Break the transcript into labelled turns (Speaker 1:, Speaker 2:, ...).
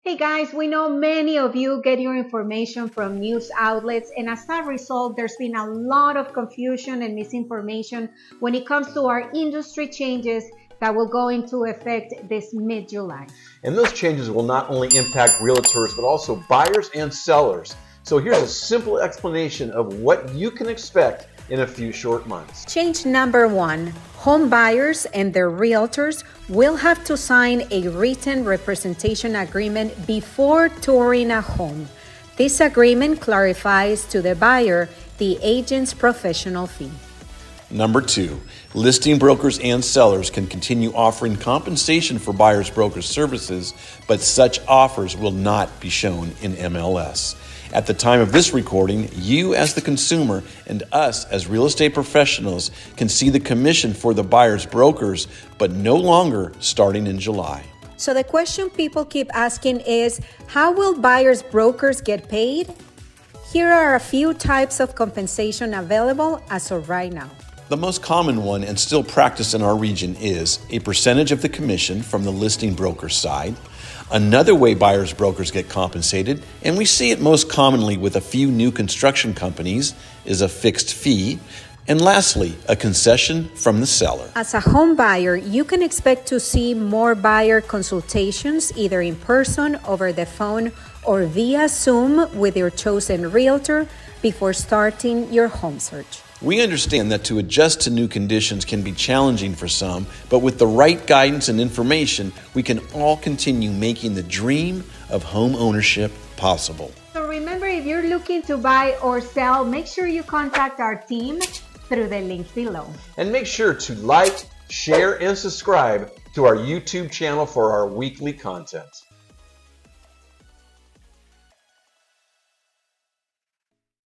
Speaker 1: Hey guys, we know many of you get your information from news outlets, and as a result, there's been a lot of confusion and misinformation when it comes to our industry changes that will go into effect this mid-July.
Speaker 2: And those changes will not only impact realtors, but also buyers and sellers. So here's a simple explanation of what you can expect in a few short months.
Speaker 1: Change number 1. Home buyers and their realtors will have to sign a written representation agreement before touring a home. This agreement clarifies to the buyer the agent's professional fee.
Speaker 3: Number 2, listing brokers and sellers can continue offering compensation for buyers' broker services, but such offers will not be shown in MLS. At the time of this recording, you as the consumer and us as real estate professionals can see the commission for the buyer's brokers, but no longer starting in July.
Speaker 1: So the question people keep asking is, how will buyers' brokers get paid? Here are a few types of compensation available as of right now.
Speaker 3: The most common one and still practiced in our region is a percentage of the commission from the listing broker side. Another way buyers brokers get compensated, and we see it most commonly with a few new construction companies, is a fixed fee. And lastly, a concession from the seller.
Speaker 1: As a home buyer, you can expect to see more buyer consultations either in person, over the phone, or via Zoom with your chosen realtor before starting your home search.
Speaker 3: We understand that to adjust to new conditions can be challenging for some, but with the right guidance and information, we can all continue making the dream of home ownership possible.
Speaker 1: So remember, if you're looking to buy or sell, make sure you contact our team through the links below.
Speaker 2: And make sure to like, share, and subscribe to our YouTube channel for our weekly content.